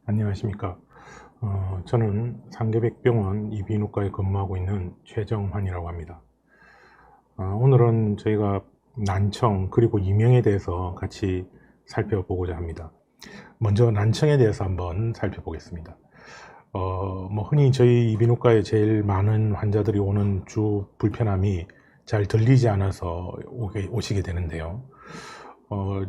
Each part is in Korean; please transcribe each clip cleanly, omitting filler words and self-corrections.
안녕하십니까. 저는 상계백병원 이비인후과에 근무하고 있는 최정환이라고 합니다. 오늘은 저희가 난청 그리고 이명에 대해서 같이 살펴보고자 합니다. 먼저 난청에 대해서 한번 살펴보겠습니다. 흔히 저희 이비인후과에 제일 많은 환자들이 오는 주 불편함이 잘 들리지 않아서 오시게 되는데요.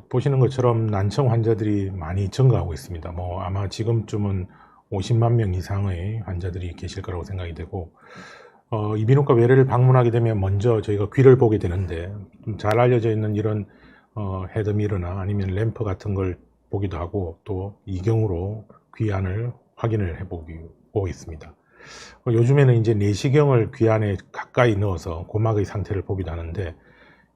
보시는 것처럼 난청 환자들이 많이 증가하고 있습니다. 아마 지금쯤은 50만 명 이상의 환자들이 계실 거라고 생각이 되고, 이비인후과 외래를 방문하게 되면 먼저 저희가 귀를 보게 되는데, 좀 잘 알려져 있는 이런 헤드미러나 아니면 램프 같은 걸 보기도 하고, 또 이경으로 귀 안을 확인을 해보고 있습니다. 요즘에는 이제 내시경을 귀 안에 가까이 넣어서 고막의 상태를 보기도 하는데,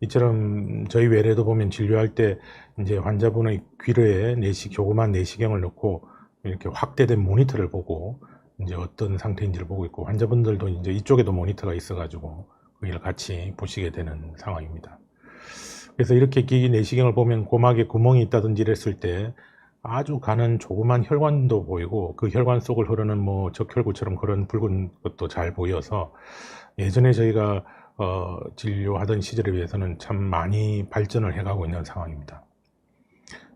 이처럼 저희 외래도 보면 진료할 때 이제 환자분의 귀로에 조그만 내시경을 넣고 이렇게 확대된 모니터를 보고 이제 어떤 상태인지를 보고 있고, 환자분들도 이제 이쪽에도 모니터가 있어가지고 거기를 같이 보시게 되는 상황입니다. 그래서 이렇게 귀 내시경을 보면 고막에 구멍이 있다든지 이랬을 때 아주 가는 조그만 혈관도 보이고, 그 혈관 속을 흐르는 적혈구처럼 그런 붉은 것도 잘 보여서, 예전에 저희가 진료하던 시절에 비해서는 참 많이 발전을 해가고 있는 상황입니다.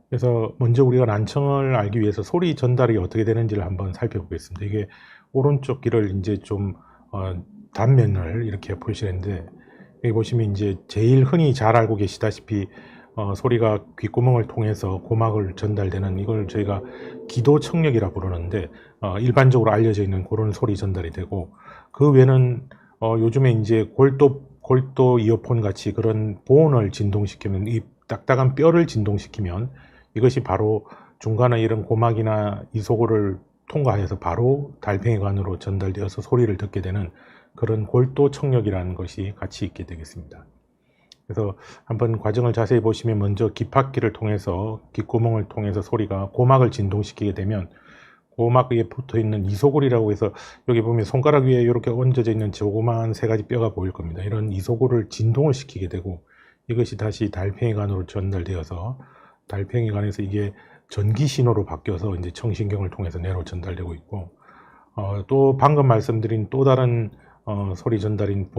그래서 먼저 우리가 난청을 알기 위해서 소리 전달이 어떻게 되는지를 한번 살펴보겠습니다. 이게 오른쪽 귀를 이제 좀 단면을 이렇게 보시는데, 여기 보시면 이제 제일 흔히 잘 알고 계시다시피 소리가 귓구멍을 통해서 고막을 전달되는, 이걸 저희가 기도청력이라 부르는데, 일반적으로 알려져 있는 그런 소리 전달이 되고, 그 외에는 요즘에 이제 골도 이어폰 같이 그런 보온을 진동시키면, 이 딱딱한 뼈를 진동시키면 이것이 바로 중간에 이런 고막이나 이소골을 통과해서 바로 달팽이관으로 전달되어서 소리를 듣게 되는 그런 골도 청력이라는 것이 같이 있게 되겠습니다. 그래서 한번 과정을 자세히 보시면, 먼저 귓바퀴를 통해서, 귓구멍을 통해서 소리가 고막을 진동시키게 되면 고막 위에 붙어 있는 이소골이라고 해서, 여기 보면 손가락 위에 이렇게 얹어져 있는 조그마한 세 가지 뼈가 보일 겁니다. 이런 이소골을 진동을 시키게 되고, 이것이 다시 달팽이관으로 전달되어서 달팽이관에서 이게 전기 신호로 바뀌어서 이제 청신경을 통해서 뇌로 전달되고 있고, 또 방금 말씀드린 또 다른 소리 전달인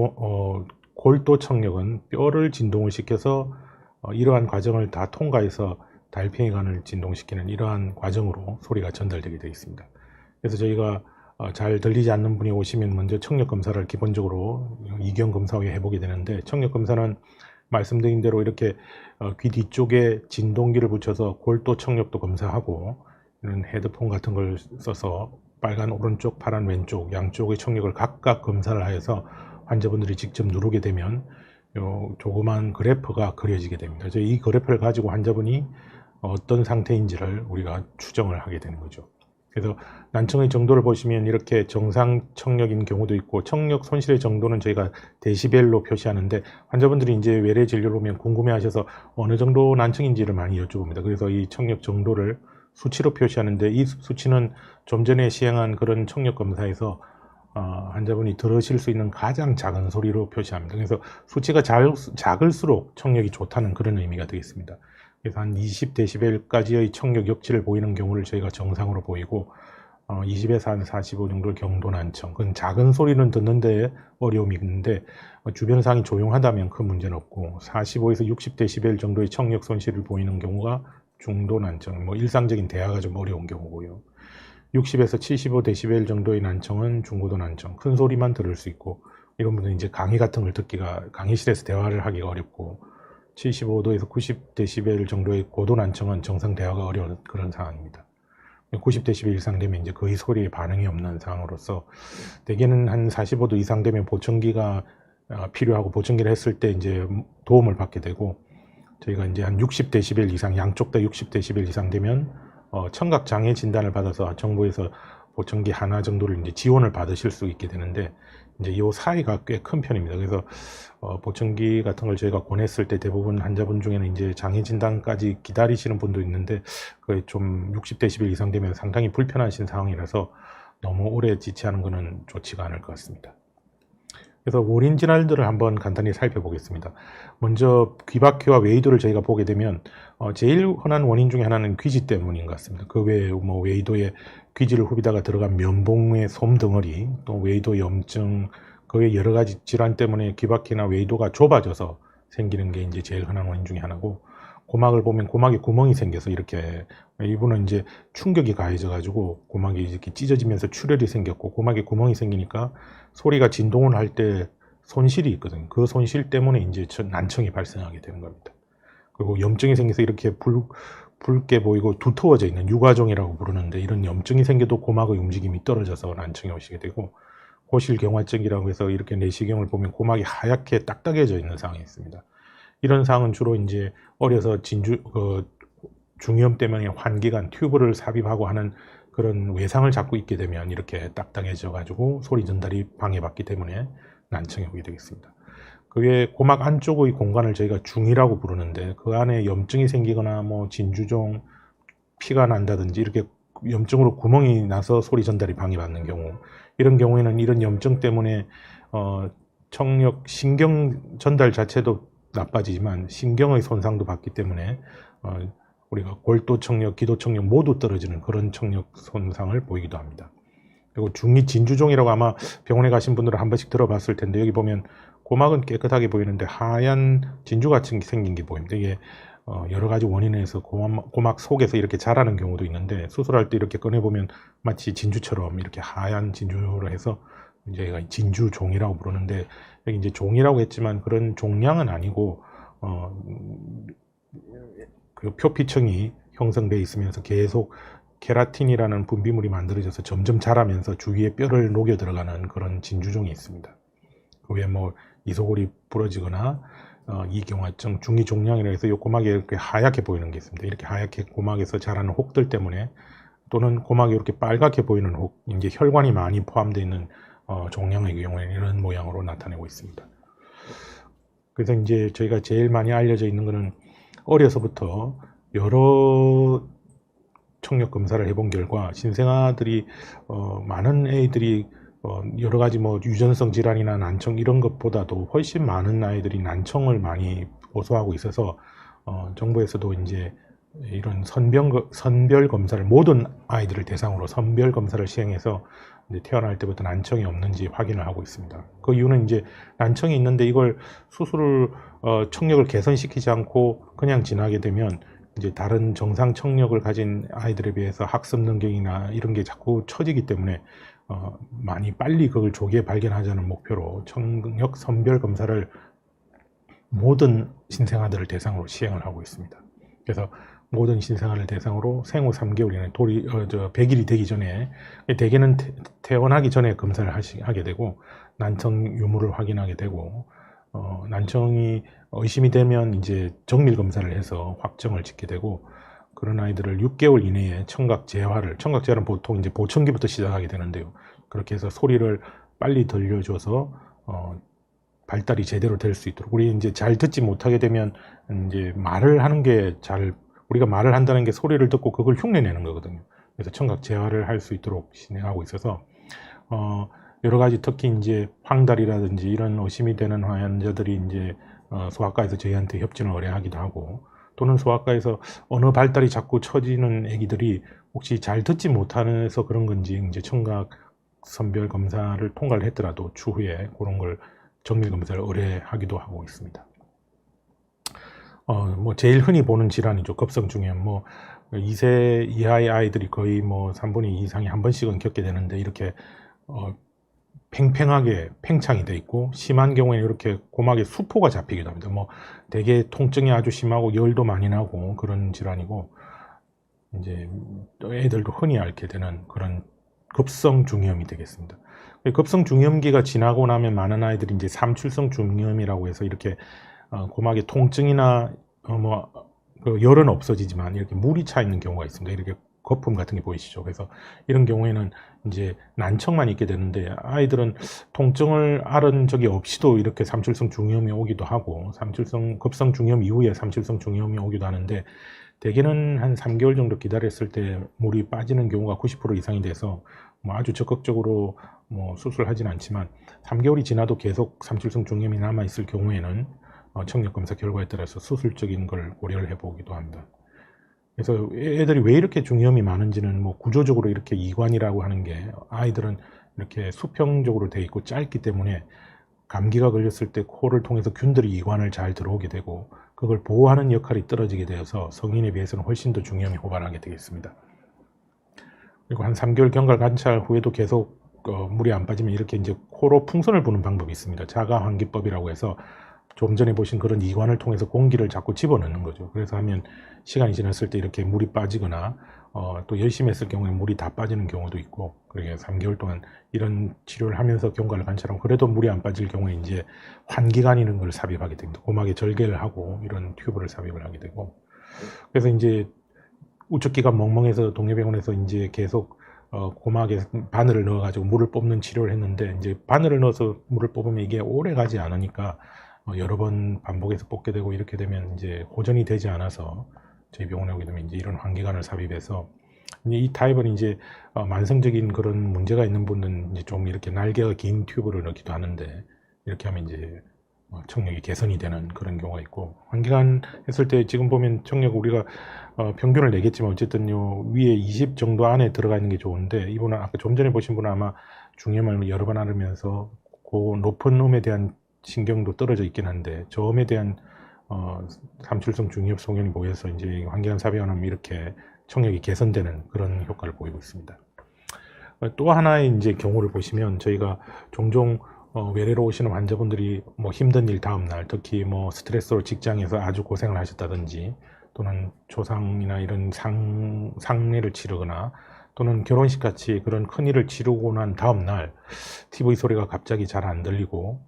골도 청력은 뼈를 진동을 시켜서 이러한 과정을 다 통과해서 달팽이관을 진동시키는 이러한 과정으로 소리가 전달되게 되어 있습니다. 그래서 저희가 잘 들리지 않는 분이 오시면 먼저 청력 검사를 기본적으로 이경 검사 후에 해보게 되는데, 청력 검사는 말씀드린 대로 이렇게 귀 뒤쪽에 진동기를 붙여서 골도 청력도 검사하고, 이런 헤드폰 같은 걸 써서 빨간 오른쪽, 파란 왼쪽 양쪽의 청력을 각각 검사를 하여서 환자분들이 직접 누르게 되면 요 조그만 그래프가 그려지게 됩니다. 이 그래프를 가지고 환자분이 어떤 상태인지를 우리가 추정을 하게 되는 거죠. 그래서 난청의 정도를 보시면 이렇게 정상 청력인 경우도 있고, 청력 손실의 정도는 저희가 데시벨로 표시하는데, 환자분들이 이제 외래 진료를 오면 궁금해 하셔서 어느 정도 난청인지를 많이 여쭤봅니다. 그래서 이 청력 정도를 수치로 표시하는데, 이 수치는 좀 전에 시행한 그런 청력 검사에서 환자분이 들으실 수 있는 가장 작은 소리로 표시합니다. 그래서 수치가 작을수록 청력이 좋다는 그런 의미가 되겠습니다. 그래서 한 20dB까지의 청력 역치를 보이는 경우를 저희가 정상으로 보이고, 20에서 한 45 정도의 경도 난청, 그건 작은 소리는 듣는데 어려움이 있는데 주변 상황이 조용하다면 큰 문제는 없고, 45에서 60dB 정도의 청력 손실을 보이는 경우가 중도 난청, 일상적인 대화가 좀 어려운 경우고요. 60에서 75dB 정도의 난청은 중고도 난청, 큰 소리만 들을 수 있고, 이런 분들은 이제 강의 같은 걸 강의실에서 대화를 하기가 어렵고, 75도에서 90dB 정도의 고도 난청은 정상 대화가 어려운 그런 상황입니다. 90dB 이상 되면 이제 거의 소리에 반응이 없는 상황으로서, 대개는 한 45도 이상 되면 보청기가 필요하고, 보청기를 했을 때 이제 도움을 받게 되고, 저희가 이제 한 60dB 이상, 양쪽 다 60dB 이상 되면 청각 장애 진단을 받아서 정부에서 보청기 하나 정도를 이제 지원을 받으실 수 있게 되는데, 이제 이 사이가 꽤 큰 편입니다. 그래서 보청기 같은 걸 저희가 권했을 때 대부분 환자분 중에는 이제 장애 진단까지 기다리시는 분도 있는데, 그게 좀 60데시벨 이상 되면 상당히 불편하신 상황이라서 너무 오래 지체하는 것은 좋지가 않을 것 같습니다. 그래서 원인 질환들을 한번 간단히 살펴보겠습니다. 먼저 귀박귀와 웨이도를 저희가 보게 되면 제일 흔한 원인 중에 하나는 귀지 때문인 것 같습니다. 그 외에 뭐 웨이도에 귀지를 후비다가 들어간 면봉의 솜 덩어리, 또 웨이도 염증, 그 외에 여러 가지 질환 때문에 귀박귀나 웨이도가 좁아져서 생기는 게 이제 제일 흔한 원인 중에 하나고, 고막을 보면 고막에 구멍이 생겨서 이렇게, 이분은 이제 충격이 가해져 가지고 고막이 이렇게 찢어지면서 출혈이 생겼고, 고막에 구멍이 생기니까 소리가 진동을 할 때 손실이 있거든요. 그 손실 때문에 이제 난청이 발생하게 되는 겁니다. 그리고 염증이 생겨서 이렇게 붉게 보이고 두터워져 있는 유과종이라고 부르는데, 이런 염증이 생겨도 고막의 움직임이 떨어져서 난청이 오시게 되고, 고실경화증이라고 해서 이렇게 내시경을 보면 고막이 하얗게 딱딱해져 있는 상황이 있습니다. 이런 상황은 주로 이제 어려서 중이염 때문에 환기관 튜브를 삽입하고 하는 그런 외상을 잡고 있게 되면 이렇게 딱딱해져 가지고 소리 전달이 방해받기 때문에 난청이 오게 되겠습니다. 그게 고막 안쪽의 공간을 저희가 중이라고 부르는데, 그 안에 염증이 생기거나 뭐 진주종, 피가 난다든지 이렇게 염증으로 구멍이 나서 소리 전달이 방해받는 경우, 이런 경우에는 이런 염증 때문에 청력 신경 전달 자체도 나빠지지만 신경의 손상도 받기 때문에 우리가 골도 청력, 기도 청력 모두 떨어지는 그런 청력 손상을 보이기도 합니다. 그리고 중이 진주종이라고 아마 병원에 가신 분들은 한 번씩 들어봤을 텐데, 여기 보면 고막은 깨끗하게 보이는데 하얀 진주같이 생긴 게 보입니다. 이게 여러 가지 원인에서 고막 속에서 이렇게 자라는 경우도 있는데, 수술할 때 이렇게 꺼내보면 마치 진주처럼 이렇게 하얀 진주로 해서 이제 진주종이라고 부르는데, 여기 이제 종이라고 했지만 그런 종양은 아니고 그 표피층이 형성되어 있으면서 계속 케라틴이라는 분비물이 만들어져서 점점 자라면서 주위에 뼈를 녹여 들어가는 그런 진주종이 있습니다. 그 외에 뭐 이소골이 부러지거나 이경화증, 중이종양이라 해서 이 고막에 이렇게 하얗게 보이는 게 있습니다. 이렇게 하얗게 고막에서 자라는 혹들 때문에, 또는 고막이 이렇게 빨갛게 보이는 혹, 이제 혈관이 많이 포함되어 있는 종양의 경우에는 이런 모양으로 나타내고 있습니다. 그래서 이제 저희가 제일 많이 알려져 있는 것은 어려서부터 여러 청력 검사를 해본 결과 신생아들이 많은 애들이 여러 가지 뭐 유전성 질환이나 난청 이런 것보다도 훨씬 많은 아이들이 난청을 많이 호소하고 있어서 정부에서도 이제 이런 선별 검사를, 모든 아이들을 대상으로 선별 검사를 시행해서 이제 태어날 때부터 난청이 없는지 확인을 하고 있습니다. 그 이유는 이제 난청이 있는데 이걸 수술을 청력을 개선시키지 않고 그냥 지나게 되면 이제 다른 정상 청력을 가진 아이들에 비해서 학습 능력이나 이런 게 자꾸 처지기 때문에 많이 빨리 그걸 조기에 발견하자는 목표로 청력 선별 검사를 모든 신생아들을 대상으로 시행을 하고 있습니다. 그래서 모든 신생아를 대상으로 생후 3개월 이내 100일이 되기 전에, 대개는 태어나기 전에 검사를 하게 되고, 난청 유무를 확인하게 되고, 난청이 의심이 되면 이제 정밀 검사를 해서 확정을 짓게 되고, 그런 아이들을 6개월 이내에 청각재활은 보통 이제 보청기부터 시작하게 되는데요. 그렇게 해서 소리를 빨리 들려줘서 발달이 제대로 될 수 있도록, 우리 이제 잘 듣지 못하게 되면 이제 말을 하는 게 우리가 말을 한다는 게 소리를 듣고 그걸 흉내내는 거거든요. 그래서 청각 재활을 할 수 있도록 진행하고 있어서 여러 가지, 특히 이제 황달이라든지 이런 의심이 되는 환자들이 이제 소아과에서 저희한테 협진을 의뢰하기도 하고, 또는 소아과에서 언어 발달이 자꾸 처지는 애기들이 혹시 잘 듣지 못해서 그런 건지 이제 청각 선별 검사를 통과를 했더라도 추후에 그런 걸 정밀 검사를 의뢰하기도 하고 있습니다. 뭐 제일 흔히 보는 질환이죠. 급성중이염. 뭐 2세 이하의 아이들이 거의 뭐 3분의 2 이상이 한 번씩은 겪게 되는데, 이렇게 팽팽하게 팽창이 돼 있고, 심한 경우에는 이렇게 고막에 수포가 잡히기도 합니다. 뭐 되게 통증이 아주 심하고 열도 많이 나고 그런 질환이고, 이제 애들도 흔히 앓게 되는 그런 급성 중이염이 되겠습니다. 급성 중이염기가 지나고 나면 많은 아이들이 이제 삼출성 중이염이라고 해서 이렇게 고막에 통증이나 그 열은 없어지지만 이렇게 물이 차 있는 경우가 있습니다. 이렇게 거품 같은 게 보이시죠. 그래서 이런 경우에는 이제 난청만 있게 되는데, 아이들은 통증을 앓은 적이 없이도 이렇게 삼출성 중이염이 오기도 하고, 급성 중이염 이후에 삼출성 중이염이 오기도 하는데, 대개는 한 3개월 정도 기다렸을 때 물이 빠지는 경우가 90% 이상이 돼서 뭐 아주 적극적으로 뭐 수술하진 않지만 3개월이 지나도 계속 삼출성 중이염이 남아 있을 경우에는 청력 검사 결과에 따라서 수술적인 걸 고려를 해보기도 합니다. 그래서 애들이 왜 이렇게 중이염이 많은지는 뭐 구조적으로 이렇게 이관이라고 하는 게, 아이들은 이렇게 수평적으로 되어 있고 짧기 때문에 감기가 걸렸을 때 코를 통해서 균들이 이관을 잘 들어오게 되고, 그걸 보호하는 역할이 떨어지게 되어서 성인에 비해서는 훨씬 더 중이염이 호발하게 되겠습니다. 그리고 한 3개월 경과 관찰 후에도 계속 물이 안 빠지면 이렇게 이제 코로 풍선을 부는 방법이 있습니다. 자가 환기법이라고 해서 좀 전에 보신 그런 이관을 통해서 공기를 자꾸 집어넣는 거죠. 그래서 하면 시간이 지났을 때 이렇게 물이 빠지거나 또 열심히 했을 경우에 물이 다 빠지는 경우도 있고, 그렇게 3개월 동안 이런 치료를 하면서 경과를 관찰하고 그래도 물이 안 빠질 경우에 이제 환기관이라는 걸 삽입하게 됩니다. 고막에 절개를 하고 이런 튜브를 삽입을 하게 되고, 그래서 이제 우측기가 멍멍해서 동네병원에서 이제 계속 고막에 바늘을 넣어가지고 물을 뽑는 치료를 했는데, 이제 바늘을 넣어서 물을 뽑으면 이게 오래 가지 않으니까 여러 번 반복해서 뽑게 되고, 이렇게 되면 이제 호전이 되지 않아서 저희 병원에 오게 되면 이제 이런 환기관을 삽입해서, 이 타입은 이제 만성적인 그런 문제가 있는 분은 이제 좀 이렇게 날개가 긴 튜브를 넣기도 하는데, 이렇게 하면 이제 청력이 개선이 되는 그런 경우가 있고, 환기관 했을 때 지금 보면 청력 우리가 평균을 내겠지만 어쨌든요 위에 20 정도 안에 들어가 있는 게 좋은데, 이분은 아까 좀 전에 보신 분은 아마 중이염을 여러 번 앓으면서 그 높은 음에 대한 신경도 떨어져 있긴 한데, 저음에 대한 삼출성 중이염 소견이 보여서 이제 환기관 삽입하면 이렇게 청력이 개선되는 그런 효과를 보이고 있습니다. 또 하나의 이제 경우를 보시면, 저희가 종종 외래로 오시는 환자분들이 뭐 힘든 일 다음날, 특히 뭐 스트레스로 직장에서 아주 고생을 하셨다든지, 또는 조상이나 이런 상례를 치르거나, 또는 결혼식 같이 그런 큰일을 치르고 난 다음날 TV 소리가 갑자기 잘 안 들리고,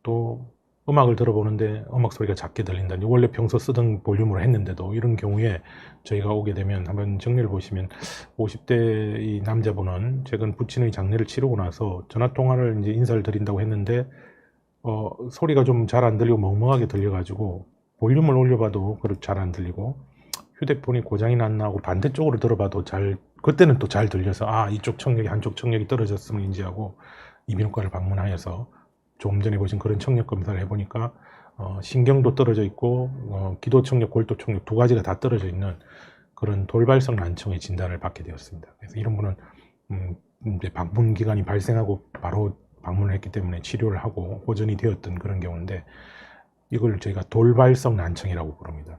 또 음악을 들어보는데 음악 소리가 작게 들린다든지, 원래 평소 쓰던 볼륨으로 했는데도, 이런 경우에 저희가 오게 되면 한번 정리를 보시면, 50대 이 남자분은 최근 부친의 장례를 치르고 나서 전화통화를 이제 인사를 드린다고 했는데 소리가 좀 잘 안 들리고 멍멍하게 들려가지고 볼륨을 올려봐도 잘 안 들리고, 휴대폰이 고장이 났나 하고 반대쪽으로 들어봐도 그때는 또 잘 들려서 이쪽 청력이, 한쪽 청력이 떨어졌으면 인지하고 이비인후과를 방문하여서 조금 전에 보신 그런 청력 검사를 해보니까 신경도 떨어져 있고 기도 청력, 골도 청력 두 가지가 다 떨어져 있는 그런 돌발성 난청의 진단을 받게 되었습니다. 그래서 이런 분은 이제 방문 기간이 발생하고 바로 방문을 했기 때문에 치료를 하고 호전이 되었던 그런 경우인데, 이걸 저희가 돌발성 난청이라고 부릅니다.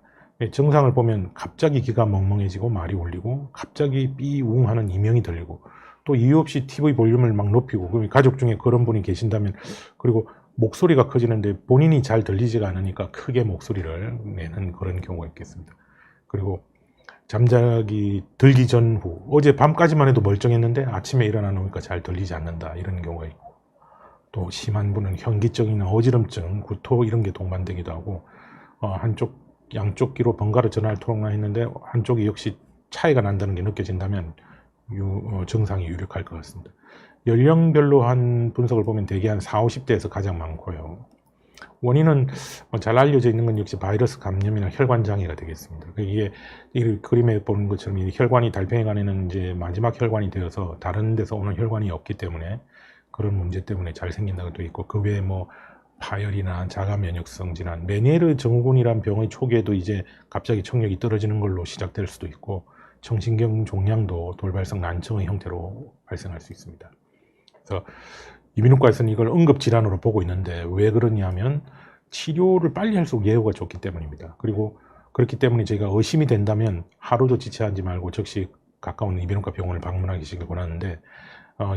증상을 보면 갑자기 귀가 멍멍해지고 말이 울리고, 갑자기 삐웅 하는 이명이 들리고, 또 이유 없이 TV 볼륨을 막 높이고, 그럼 가족 중에 그런 분이 계신다면, 그리고 목소리가 커지는데 본인이 잘 들리지가 않으니까 크게 목소리를 내는 그런 경우가 있겠습니다. 그리고 잠자기 들기 전후, 어제 밤까지만 해도 멀쩡했는데 아침에 일어나 놓으니까 잘 들리지 않는다, 이런 경우가 있고, 또 심한 분은 현기증이나 어지럼증, 구토 이런 게 동반되기도 하고, 양쪽 귀로 번갈아 전화를 통화했는데 한쪽이 역시 차이가 난다는 게 느껴진다면 증상이 유력할 것 같습니다. 연령별로 한 분석을 보면 대개 한 40, 50대에서 가장 많고요. 원인은 잘 알려져 있는 건 역시 바이러스 감염이나 혈관 장애가 되겠습니다. 이게 이 그림에 보는 것처럼 이 혈관이 달팽이관에는 이제 마지막 혈관이 되어서 다른 데서 오는 혈관이 없기 때문에 그런 문제 때문에 잘 생긴다고 되어 있고, 그 외에 뭐 파열이나 자가 면역성 질환, 메니에르 증후군이란 병의 초기에도 이제 갑자기 청력이 떨어지는 걸로 시작될 수도 있고, 청신경 종양도 돌발성 난청의 형태로 발생할 수 있습니다. 그래서 이비인후과에서는 이걸 응급질환으로 보고 있는데, 왜 그러냐면 치료를 빨리 할수록 예후가 좋기 때문입니다. 그리고 그렇기 때문에 저희가 의심이 된다면 하루도 지체하지 말고 즉시 가까운 이비인후과 병원을 방문하시길 권하는데,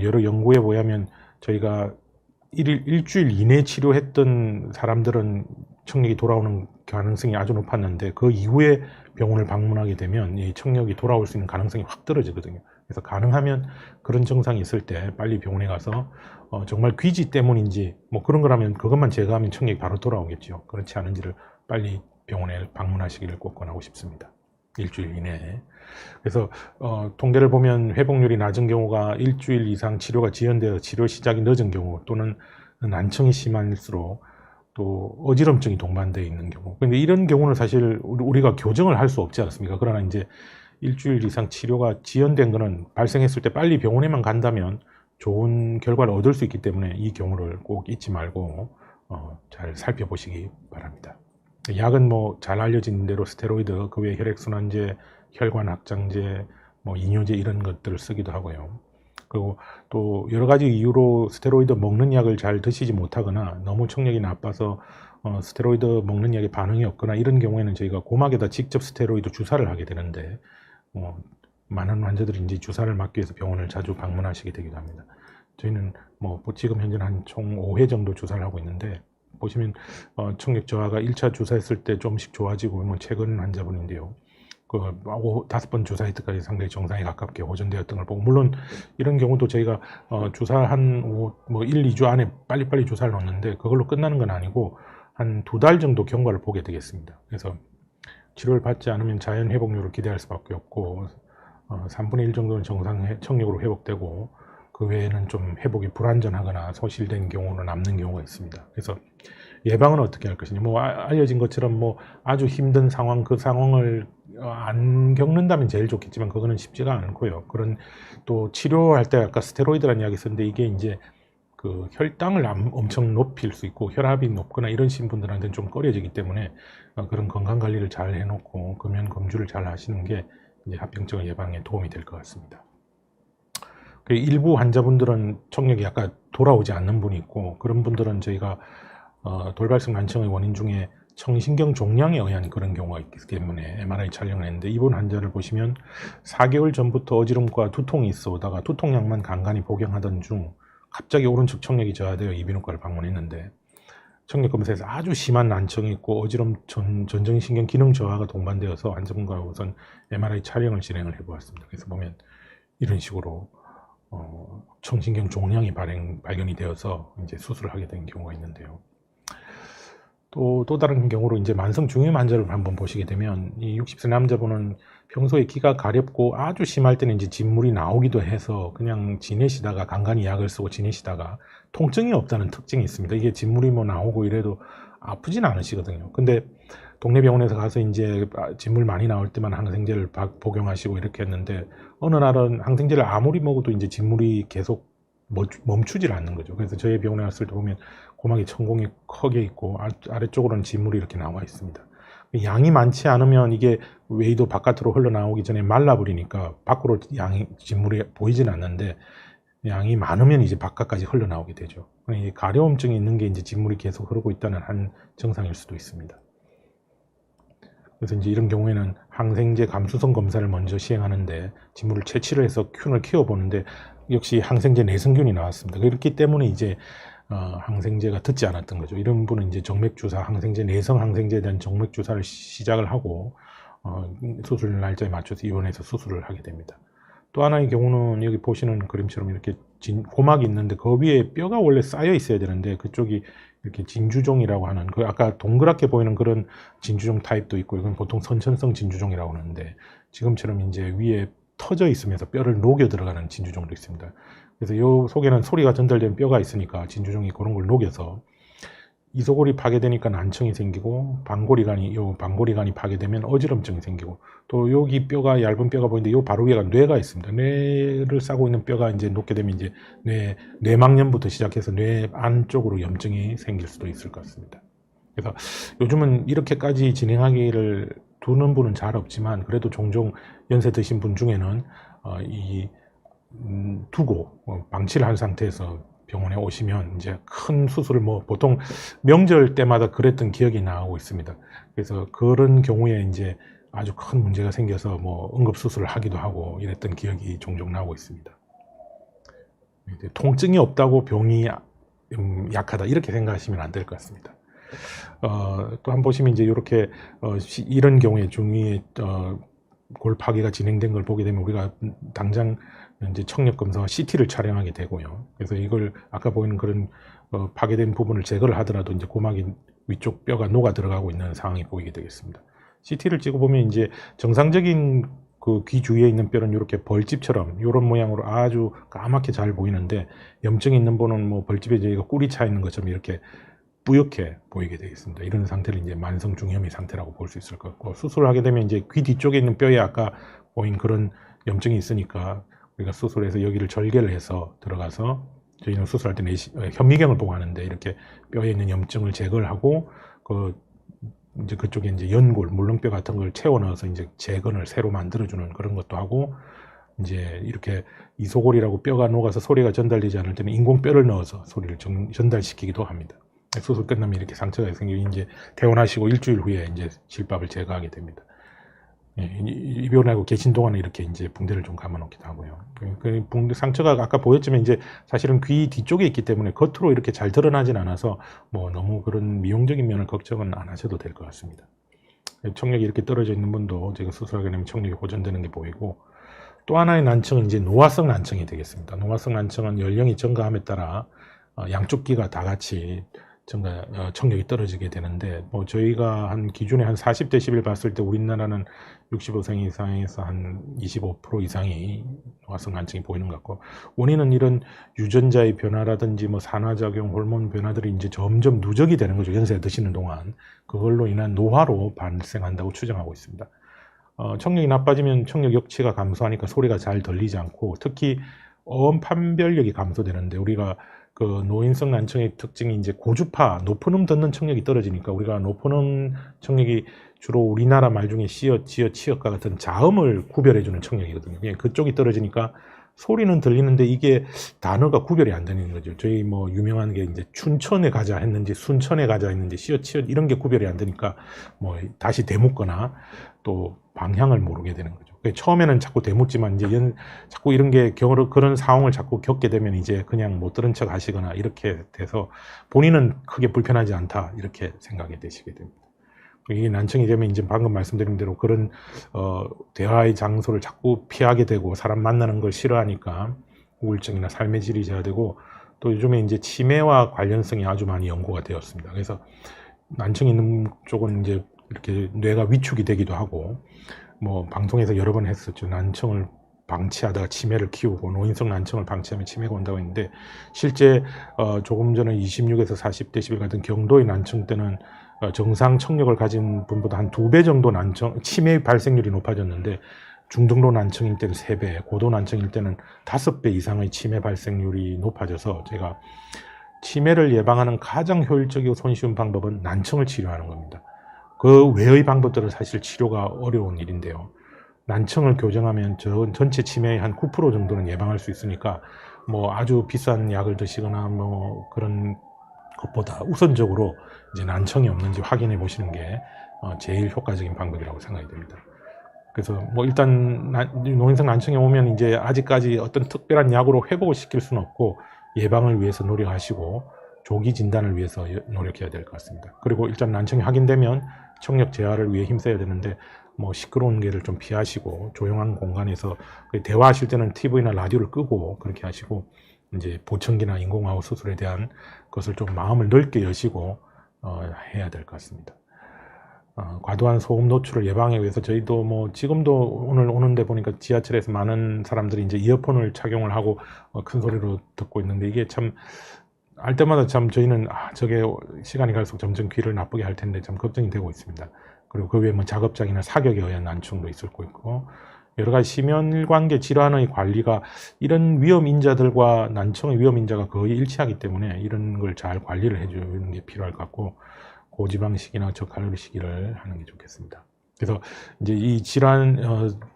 여러 연구에 보면 저희가 일주일 이내 치료했던 사람들은 청력이 돌아오는 가능성이 아주 높았는데, 그 이후에 병원을 방문하게 되면 이 청력이 돌아올 수 있는 가능성이 확 떨어지거든요. 그래서 가능하면 그런 증상이 있을 때 빨리 병원에 가서 정말 귀지 때문인지 뭐 그런 거라면 그것만 제거하면 청력이 바로 돌아오겠죠. 그렇지 않은지를 빨리 병원에 방문하시기를 꼭 권하고 싶습니다. 일주일 이내에. 그래서 통계를 보면 회복률이 낮은 경우가 일주일 이상 치료가 지연되어 치료 시작이 늦은 경우, 또는 난청이 심할수록 또 어지럼증이 동반되어 있는 경우. 근데 이런 경우는 사실 우리가 교정을 할 수 없지 않습니까? 그러나 이제 일주일 이상 치료가 지연된 거는 발생했을 때 빨리 병원에만 간다면 좋은 결과를 얻을 수 있기 때문에 이 경우를 꼭 잊지 말고 잘 살펴보시기 바랍니다. 약은 뭐 잘 알려진 대로 스테로이드, 그 외에 혈액순환제, 혈관 확장제, 뭐 이뇨제 이런 것들을 쓰기도 하고요. 그리고 또 여러 가지 이유로 스테로이드 먹는 약을 잘 드시지 못하거나 너무 청력이 나빠서 스테로이드 먹는 약에 반응이 없거나 이런 경우에는 저희가 고막에다 직접 스테로이드 주사를 하게 되는데, 많은 환자들이 이제 주사를 맞기 위해서 병원을 자주 방문하시게 되기도 합니다. 저희는 뭐 지금 현재는 한 총 5회 정도 주사를 하고 있는데, 보시면 청력 저하가 1차 주사했을 때 조금씩 좋아지고, 뭐 최근 환자분인데요, 그 5번 주사할 때까지 상당히 정상에 가깝게 호전되었던 걸 보고, 물론 이런 경우도 저희가 주사 한 1, 2주 안에 빨리빨리 주사를 놓는데 그걸로 끝나는 건 아니고 한 2달 정도 경과를 보게 되겠습니다. 그래서 치료를 받지 않으면 자연 회복률을 기대할 수밖에 없고, 3분의 1 정도는 정상 청력으로 회복되고, 그 외에는 좀 회복이 불완전하거나 소실된 경우는 남는 경우가 있습니다. 그래서 예방은 어떻게 할 것이냐, 뭐 알려진 것처럼 뭐 아주 힘든 상황, 그 상황을 안 겪는다면 제일 좋겠지만 그거는 쉽지가 않고요. 그런 또 치료할 때 아까 스테로이드라는 이야기 썼는데, 이게 이제 그 혈당을 엄청 높일 수 있고 혈압이 높거나 이러신 분들한테는 좀 꺼려지기 때문에 그런 건강 관리를 잘 해놓고 금연 검주를 잘 하시는 게 이제 합병증 예방에 도움이 될 것 같습니다. 일부 환자분들은 청력이 약간 돌아오지 않는 분이 있고, 그런 분들은 저희가 돌발성 난청의 원인 중에 청신경 종양에 의한 그런 경우가 있기 때문에 MRI 촬영을 했는데, 이번 환자를 보시면 4개월 전부터 어지럼과 두통이 있어 오다가 두통약만 간간히 복용하던 중 갑자기 오른쪽 청력이 저하되어 이비인후과를 방문했는데, 청력 검사에서 아주 심한 난청이 있고 어지럼 전정신경 기능 저하가 동반되어서 환자분과 우선 MRI 촬영을 진행을 해보았습니다. 그래서 보면 이런 식으로 청신경 종양이 발견이 되어서 이제 수술을 하게 된 경우가 있는데요. 또 다른 경우로 이제 만성 중이염 환자를 한번 보시게 되면, 이 60세 남자분은 평소에 기가 가렵고 아주 심할 때는 이제 진물이 나오기도 해서 그냥 지내시다가 간간히 약을 쓰고 지내시다가 통증이 없다는 특징이 있습니다. 이게 진물이 뭐 나오고 이래도 아프진 않으시거든요. 근데 동네 병원에서 가서 이제 진물 많이 나올 때만 항생제를 복용하시고 이렇게 했는데, 어느 날은 항생제를 아무리 먹어도 이제 진물이 계속 멈추질 않는 거죠. 그래서 저희 병원에 왔을 때 보면 고막이 천공이 크게 있고 아래쪽으로는 진물이 이렇게 나와 있습니다. 양이 많지 않으면 이게 외이도 바깥으로 흘러나오기 전에 말라버리니까 밖으로 진물이 보이진 않는데, 양이 많으면 이제 바깥까지 흘러나오게 되죠. 가려움증이 있는 게 이제 진물이 계속 흐르고 있다는 한 증상일 수도 있습니다. 그래서 이제 이런 경우에는 항생제 감수성 검사를 먼저 시행하는데, 진물을 채취를 해서 균을 키워보는데 역시 항생제 내성균이 나왔습니다. 그렇기 때문에 이제 항생제가 듣지 않았던 거죠. 이런 분은 이제 정맥주사, 내성 항생제에 대한 정맥주사를 시작을 하고 수술 날짜에 맞춰서 입원해서 수술을 하게 됩니다. 또 하나의 경우는 여기 보시는 그림처럼 이렇게 고막이 있는데 그 위에 뼈가 원래 쌓여 있어야 되는데, 그쪽이 이렇게 진주종이라고 하는, 그 아까 동그랗게 보이는 그런 진주종 타입도 있고, 이건 보통 선천성 진주종이라고 하는데, 지금처럼 이제 위에 터져 있으면서 뼈를 녹여 들어가는 진주종도 있습니다. 그래서 요 속에는 소리가 전달된 뼈가 있으니까 진주종이 그런 걸 녹여서 이소골이 파괴되니까 난청이 생기고, 방골이관이 파괴되면 어지럼증이 생기고, 또 여기 뼈가, 얇은 뼈가 보이는데 요 바로 위에가 뇌가 있습니다. 뇌를 싸고 있는 뼈가 이제 녹게 되면 이제 뇌막염부터 시작해서 뇌 안쪽으로 염증이 생길 수도 있을 것 같습니다. 그래서 요즘은 이렇게까지 진행하기를 두는 분은 잘 없지만, 그래도 종종 연세 드신 분 중에는 두고 방치를 한 상태에서 병원에 오시면 이제 큰 수술을 보통 명절 때마다 그랬던 기억이 나오고 있습니다. 그래서 그런 경우에 이제 아주 큰 문제가 생겨서 응급수술을 하기도 하고 이랬던 기억이 종종 나오고 있습니다. 통증이 없다고 병이 약하다 이렇게 생각하시면 안 될 것 같습니다. 또 한번 보시면 이제 이렇게 이런 경우에 중위에 골 파괴가 진행된 걸 보게 되면 우리가 당장 이제 청력 검사와 CT를 촬영하게 되고요. 그래서 이걸 아까 보이는 그런 파괴된 부분을 제거를 하더라도 이제 고막이 위쪽 뼈가 녹아 들어가고 있는 상황이 보이게 되겠습니다. CT를 찍어보면 이제 정상적인 그 귀 주위에 있는 뼈는 이렇게 벌집처럼 이런 모양으로 아주 까맣게 잘 보이는데, 염증이 있는 분은 뭐 벌집에 저희가 꿀이 차 있는 것처럼 이렇게 뿌옇게 보이게 되겠습니다. 이런 상태를 이제 만성 중혐의 상태라고 볼 수 있을 것 같고, 수술을 하게 되면 이제 귀 뒤쪽에 있는 뼈에 아까 보인 그런 염증이 있으니까 우리가 수술해서 여기를 절개를 해서 들어가서, 저희는 수술할 때는 현미경을 보고 하는데, 이렇게 뼈에 있는 염증을 제거를 하고 이제 그쪽에 이제 연골, 물렁뼈 같은 걸 채워 넣어서 이제 재건을 새로 만들어주는 그런 것도 하고, 이제 이렇게 이소골이라고 뼈가 녹아서 소리가 전달되지 않을 때는 인공뼈를 넣어서 소리를 전달시키기도 합니다. 수술 끝나면 이렇게 상처가 생기고 이제 퇴원하시고 일주일 후에 이제 실밥을 제거하게 됩니다. 입원하고 계신 동안에 이렇게 이제 붕대를 좀 감아놓기도 하고요. 그 붕대 상처가 아까 보였지만 이제 사실은 귀 뒤쪽에 있기 때문에 겉으로 이렇게 잘 드러나진 않아서 뭐 너무 그런 미용적인 면을 걱정은 안 하셔도 될 것 같습니다. 청력이 이렇게 떨어져 있는 분도 제가 수술하게 되면 청력이 호전되는 게 보이고, 또 하나의 난청은 이제 노화성 난청이 되겠습니다. 노화성 난청은 연령이 증가함에 따라 양쪽 귀가 다 같이 청력이 떨어지게 되는데, 뭐 저희가 한 기준에 한 40dB 봤을 때 우리나라는 65세 이상에서 한 25% 이상이 노화성 난청이 보이는 것 같고, 원인은 이런 유전자의 변화라든지 뭐 산화작용, 호르몬 변화들이 이제 점점 누적이 되는 거죠. 연세 드시는 동안 그걸로 인한 노화로 발생한다고 추정하고 있습니다. 청력이 나빠지면 청력 역치가 감소하니까 소리가 잘 들리지 않고, 특히 판별력이 감소되는데, 우리가 그 노인성 난청의 특징이 이제 고주파, 높은 음 듣는 청력이 떨어지니까, 우리가 높은 음 청력이 주로 우리나라 말 중에 시옷, 지읒, 치읓과 같은 자음을 구별해주는 청력이거든요. 그쪽이 떨어지니까 소리는 들리는데 이게 단어가 구별이 안 되는 거죠. 저희 뭐 유명한 게 이제 춘천에 가자 했는지 순천에 가자 했는지 시읒, 치읓 이런 게 구별이 안 되니까 뭐 다시 되묻거나 또 방향을 모르게 되는 거죠. 처음에는 자꾸 되묻지만 이제 자꾸 이런 게 그런 상황을 자꾸 겪게 되면 이제 그냥 못 들은 척 하시거나 이렇게 돼서 본인은 크게 불편하지 않다 이렇게 생각이 되시게 됩니다. 이게 난청이 되면 이제 방금 말씀드린 대로 그런 대화의 장소를 자꾸 피하게 되고, 사람 만나는 걸 싫어하니까 우울증이나 삶의 질이 저하되고, 또 요즘에 이제 치매와 관련성이 아주 많이 연구가 되었습니다. 그래서 난청이 있는 쪽은 이제 이렇게 뇌가 위축이 되기도 하고, 뭐 방송에서 여러 번 했었죠. 난청을 방치하다가 치매를 키우고, 노인성 난청을 방치하면 치매가 온다고 했는데, 실제 조금 전에 26에서 40dB 같은 경도의 난청 때는 정상 청력을 가진 분보다 한 2배 정도 치매 발생률이 높아졌는데, 중등도 난청일 때는 3배, 고도 난청일 때는 5배 이상의 치매 발생률이 높아져서, 제가 치매를 예방하는 가장 효율적이고 손쉬운 방법은 난청을 치료하는 겁니다. 그 외의 방법들은 사실 치료가 어려운 일인데요. 난청을 교정하면 전체 치매의 한 9% 정도는 예방할 수 있으니까, 뭐 아주 비싼 약을 드시거나 뭐 그런 것보다 우선적으로 이제 난청이 없는지 확인해 보시는 게 제일 효과적인 방법이라고 생각이 됩니다. 그래서 뭐 일단 노인성 난청이 오면 이제 아직까지 어떤 특별한 약으로 회복을 시킬 수는 없고, 예방을 위해서 노력하시고 조기 진단을 위해서 노력해야 될 것 같습니다. 그리고 일단 난청이 확인되면 청력 재활을 위해 힘써야 되는데, 뭐 시끄러운 게를 좀 피하시고 조용한 공간에서 대화하실 때는 TV나 라디오를 끄고 그렇게 하시고, 이제 보청기나 인공호흡 수술에 대한 것을 좀 마음을 넓게 여시고 해야 될 것 같습니다. 과도한 소음 노출을 예방하기 위해서 저희도 뭐 지금도 오늘 오는데 보니까 지하철에서 많은 사람들이 이제 이어폰을 착용을 하고 큰 소리로 듣고 있는데, 이게 참 알 때마다 참 저희는 저게 시간이 갈수록 점점 귀를 나쁘게 할 텐데 참 걱정이 되고 있습니다. 그리고 그 외에 뭐 작업장이나 사격에 의한 난청도 있을 거 있고, 여러 가지 심혈관계 질환의 관리가 이런 위험 인자들과 난청의 위험 인자가 거의 일치하기 때문에 이런 걸 잘 관리를 해주는 게 필요할 것 같고, 고지방식이나 저칼로리식을 하는 게 좋겠습니다. 그래서 이제 이 질환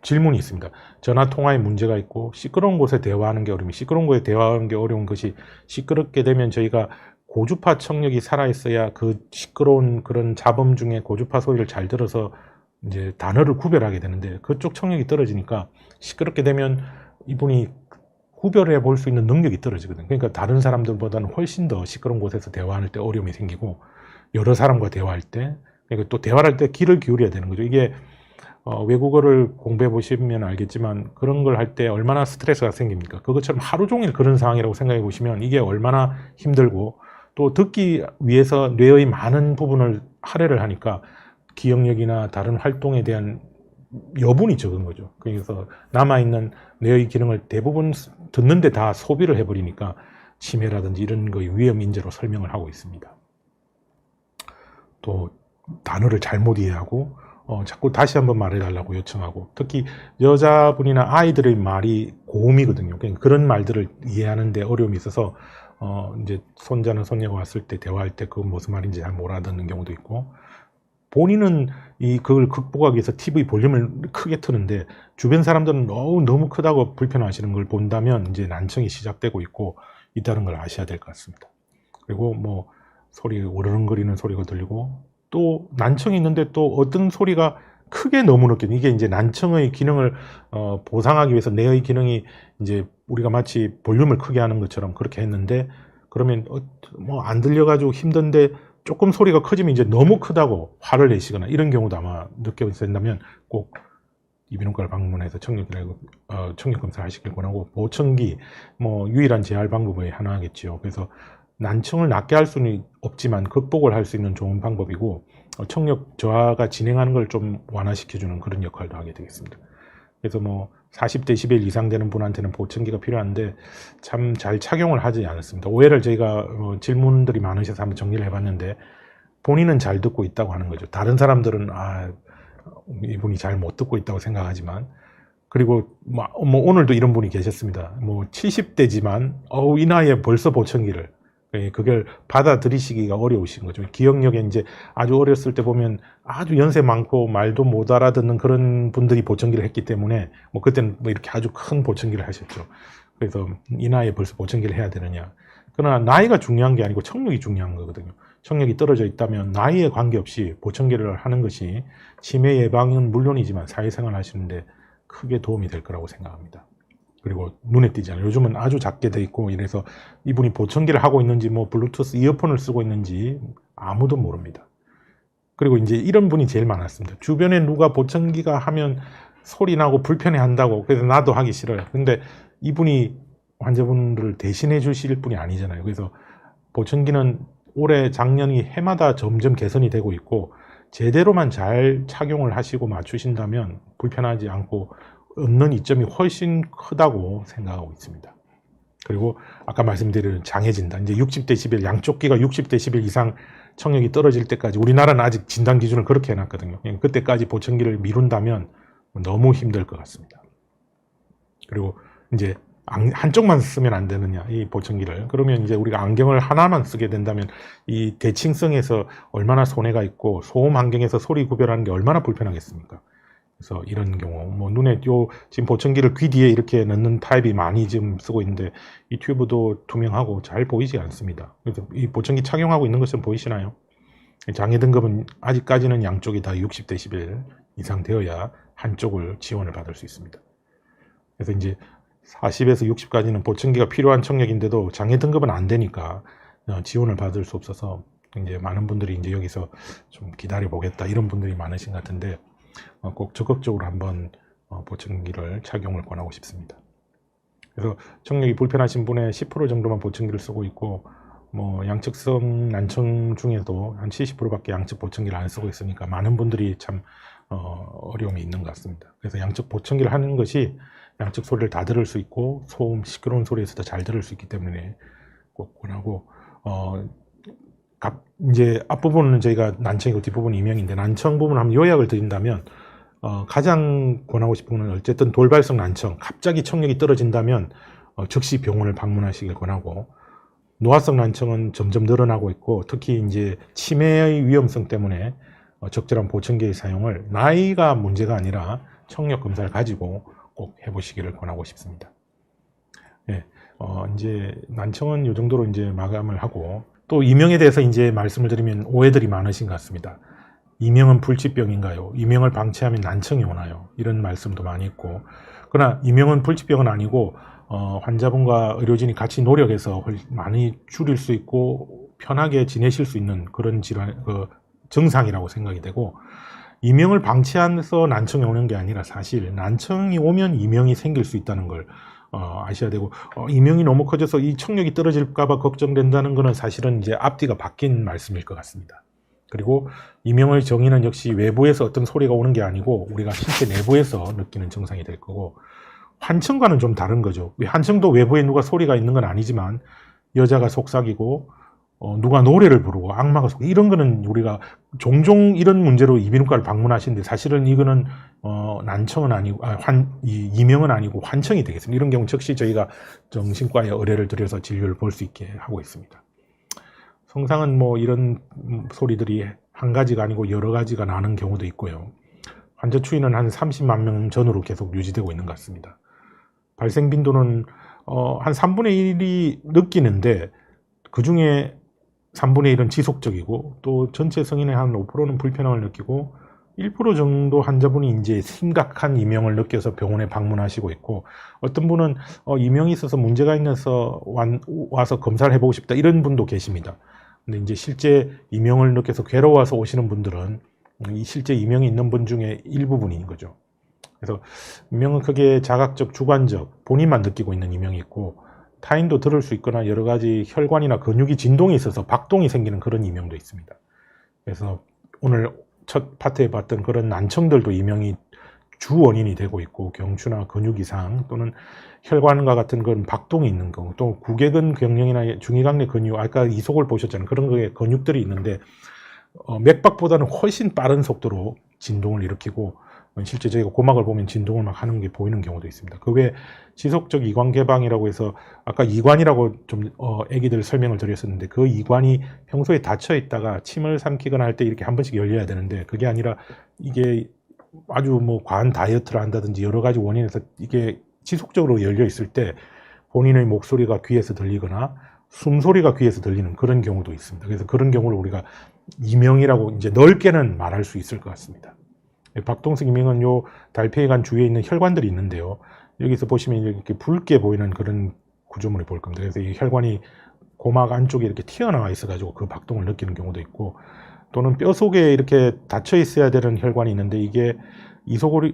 질문이 있습니다. 전화 통화에 문제가 있고 시끄러운 곳에 대화하는 게 어려움이, 시끄러운 곳에 대화하는 게 어려운 것이, 시끄럽게 되면 저희가 고주파 청력이 살아있어야 그 시끄러운 그런 잡음 중에 고주파 소리를 잘 들어서 이제 단어를 구별하게 되는데, 그쪽 청력이 떨어지니까 시끄럽게 되면 이분이 구별해 볼 수 있는 능력이 떨어지거든요. 그러니까 다른 사람들보다는 훨씬 더 시끄러운 곳에서 대화할 때 어려움이 생기고, 여러 사람과 대화할 때, 그러니까 또 대화할 때 귀를 기울여야 되는 거죠. 이게 외국어를 공부해 보시면 알겠지만, 그런 걸 할 때 얼마나 스트레스가 생깁니까? 그것처럼 하루 종일 그런 상황이라고 생각해 보시면 이게 얼마나 힘들고, 또 듣기 위해서 뇌의 많은 부분을 할애를 하니까 기억력이나 다른 활동에 대한 여분이 적은 거죠. 그래서 남아있는 뇌의 기능을 대부분 듣는데 다 소비를 해버리니까 치매라든지 이런 거의 위험 인재로 설명을 하고 있습니다. 또 단어를 잘못 이해하고 자꾸 다시 한번 말해달라고 요청하고, 특히 여자분이나 아이들의 말이 고음이거든요. 그러니까 그런 말들을 이해하는데 어려움이 있어서 이제 손자나 손녀가 왔을 때 대화할 때 그건 무슨 말인지 잘 못 알아듣는 경우도 있고, 본인은 그걸 극복하기 위해서 TV 볼륨을 크게 트는데 주변 사람들은 너무 크다고 불편하시는 걸 본다면 이제 난청이 시작되고 있다는 걸 아셔야 될 것 같습니다. 그리고 뭐 소리 으르렁거리는 소리가 들리고, 또 난청이 있는데 또 어떤 소리가 크게 너무 느껴요. 이게 이제 난청의 기능을 보상하기 위해서 뇌의 기능이 이제 우리가 마치 볼륨을 크게 하는 것처럼 그렇게 했는데, 그러면 뭐 안 들려가지고 힘든데 조금 소리가 커지면 이제 너무 크다고 화를 내시거나 이런 경우도 아마 느껴진다면 꼭 이비인후과를 방문해서 청력 검사를 하시길 권하고, 보청기 뭐 유일한 재활 방법의 하나겠지요. 그래서 난청을 낫게 할 수는 없지만 극복을 할 수 있는 좋은 방법이고, 청력 저하가 진행하는 걸 좀 완화시켜주는 그런 역할도 하게 되겠습니다. 그래서 뭐 40데시벨 이상 되는 분한테는 보청기가 필요한데 참 잘 착용을 하지 않았습니다. 오해를 저희가 질문들이 많으셔서 한번 정리를 해봤는데, 본인은 잘 듣고 있다고 하는 거죠. 다른 사람들은 이분이 잘 못 듣고 있다고 생각하지만, 그리고 뭐 오늘도 이런 분이 계셨습니다. 뭐 70대지만 이 나이에 벌써 보청기를, 그걸 받아들이시기가 어려우신 거죠. 기억력에 이제 아주 어렸을 때 보면 아주 연세 많고 말도 못 알아듣는 그런 분들이 보청기를 했기 때문에 뭐 그때는 뭐 이렇게 아주 큰 보청기를 하셨죠. 그래서 이 나이에 벌써 보청기를 해야 되느냐. 그러나 나이가 중요한 게 아니고 청력이 중요한 거거든요. 청력이 떨어져 있다면 나이에 관계없이 보청기를 하는 것이 치매 예방은 물론이지만 사회생활 하시는데 크게 도움이 될 거라고 생각합니다. 그리고 눈에 띄지 않아요. 요즘은 아주 작게 돼 있고 이래서 이분이 보청기를 하고 있는지 뭐 블루투스 이어폰을 쓰고 있는지 아무도 모릅니다. 그리고 이제 이런 분이 제일 많았습니다. 주변에 누가 보청기가 하면 소리 나고 불편해 한다고, 그래서 나도 하기 싫어요. 근데 이분이 환자분들을 대신해 주실 분이 아니잖아요. 그래서 보청기는 올해 작년이 해마다 점점 개선이 되고 있고, 제대로만 잘 착용을 하시고 맞추신다면 불편하지 않고 얻는 이점이 훨씬 크다고 생각하고 있습니다. 그리고 아까 말씀드린 장애 진단, 이제 60데시벨, 양쪽 귀가 60데시벨 이상 청력이 떨어질 때까지, 우리나라는 아직 진단 기준을 그렇게 해놨거든요. 그때까지 보청기를 미룬다면 너무 힘들 것 같습니다. 그리고 이제 한쪽만 쓰면 안 되느냐, 이 보청기를. 그러면 이제 우리가 안경을 하나만 쓰게 된다면 이 대칭성에서 얼마나 손해가 있고 소음 환경에서 소리 구별하는 게 얼마나 불편하겠습니까? 그래서 이런 경우, 뭐 눈에 지금 보청기를 귀 뒤에 이렇게 넣는 타입이 많이 지금 쓰고 있는데 이 튜브도 투명하고 잘 보이지 않습니다. 그래서 이 보청기 착용하고 있는 것은 보이시나요? 장애 등급은 아직까지는 양쪽이 다 60데시벨 이상 되어야 한쪽을 지원을 받을 수 있습니다. 그래서 이제 40에서 60까지는 보청기가 필요한 청력인데도 장애 등급은 안 되니까 지원을 받을 수 없어서 이제 많은 분들이 이제 여기서 좀 기다려 보겠다 이런 분들이 많으신 것 같은데, 꼭 적극적으로 한번 보청기를 착용을 권하고 싶습니다. 그래서 청력이 불편하신 분의 10% 정도만 보청기를 쓰고 있고, 뭐 양측성 난청 중에도 한 70%밖에 양측 보청기를 안 쓰고 있으니까 많은 분들이 참 어려움이 있는 것 같습니다. 그래서 양측 보청기를 하는 것이 양측 소리를 다 들을 수 있고 소음, 시끄러운 소리에서도 잘 들을 수 있기 때문에 꼭 권하고, 이제 앞부분은 저희가 난청이고 뒷부분은 이명인데, 난청 부분 한번 요약을 드린다면 가장 권하고 싶은 건 어쨌든 돌발성 난청, 갑자기 청력이 떨어진다면 즉시 병원을 방문하시길 권하고, 노화성 난청은 점점 늘어나고 있고 특히 이제 치매의 위험성 때문에 적절한 보청기의 사용을 나이가 문제가 아니라 청력 검사를 가지고 꼭 해보시기를 권하고 싶습니다. 네, 이제 난청은 이 정도로 이제 마감을 하고, 또 이명에 대해서 이제 말씀을 드리면 오해들이 많으신 것 같습니다. 이명은 불치병인가요? 이명을 방치하면 난청이 오나요? 이런 말씀도 많이 있고, 그러나 이명은 불치병은 아니고 환자분과 의료진이 같이 노력해서 많이 줄일 수 있고 편하게 지내실 수 있는 그런 질환, 증상이라고 생각이 되고, 이명을 방치해서 난청이 오는 게 아니라 사실 난청이 오면 이명이 생길 수 있다는 걸 아셔야 되고, 이명이 너무 커져서 이 청력이 떨어질까 봐 걱정된다는 것은 사실은 이제 앞뒤가 바뀐 말씀일 것 같습니다. 그리고 이명의 정의는 역시 외부에서 어떤 소리가 오는 게 아니고 우리가 신체 내부에서 느끼는 증상이 될 거고, 환청과는 좀 다른 거죠. 환청도 외부에 누가 소리가 있는 건 아니지만 여자가 속삭이고 누가 노래를 부르고 악마가 이런 거는 우리가 종종 이런 문제로 이비인후과를 방문하시는데, 사실은 이거는 난청은 아니고 이명은 아니고 환청이 되겠습니다. 이런 경우 즉시 저희가 정신과에 의뢰를 드려서 진료를 볼 수 있게 하고 있습니다. 성상은 뭐 이런 소리들이 한 가지가 아니고 여러 가지가 나는 경우도 있고요. 환자 추이는 한 30만 명 전후로 계속 유지되고 있는 것 같습니다. 발생 빈도는 한 3분의 1이 느끼는데 그 중에 3분의 1은 지속적이고, 또 전체 성인의 한 5%는 불편함을 느끼고 1% 정도 환자분이 이제 심각한 이명을 느껴서 병원에 방문하시고 있고, 어떤 분은 이명이 있어서 문제가 있어서 와서 검사를 해보고 싶다 이런 분도 계십니다. 근데 이제 실제 이명을 느껴서 괴로워서 오시는 분들은 실제 이명이 있는 분 중에 일부분인 거죠. 그래서 이명은 크게 자각적, 주관적, 본인만 느끼고 있는 이명이 있고, 타인도 들을 수 있거나 여러 가지 혈관이나 근육이 진동이 있어서 박동이 생기는 그런 이명도 있습니다. 그래서 오늘 첫 파트에 봤던 그런 난청들도 이명이 주 원인이 되고 있고, 경추나 근육 이상 또는 혈관과 같은 그런 박동이 있는 경우, 또 구개근 경련이나 중이강내 근육, 아까 이속을 보셨잖아요. 그런 거에 근육들이 있는데 맥박보다는 훨씬 빠른 속도로 진동을 일으키고, 실제 저희가 고막을 보면 진동을 막 하는 게 보이는 경우도 있습니다. 그 외에 지속적 이관 개방이라고 해서 아까 이관이라고 좀 애기들 설명을 드렸었는데, 그 이관이 평소에 닫혀 있다가 침을 삼키거나 할 때 이렇게 한 번씩 열려야 되는데, 그게 아니라 이게 아주 뭐 과한 다이어트를 한다든지 여러 가지 원인에서 이게 지속적으로 열려 있을 때 본인의 목소리가 귀에서 들리거나 숨소리가 귀에서 들리는 그런 경우도 있습니다. 그래서 그런 경우를 우리가 이명이라고 이제 넓게는 말할 수 있을 것 같습니다. 박동성 이명은 요 달팽이관 주위에 있는 혈관들이 있는데요. 여기서 보시면 이렇게 붉게 보이는 그런 구조물을 볼 겁니다. 그래서 이 혈관이 고막 안쪽에 이렇게 튀어나와 있어가지고 그 박동을 느끼는 경우도 있고, 또는 뼈 속에 이렇게 닫혀 있어야 되는 혈관이 있는데, 이게 이소골이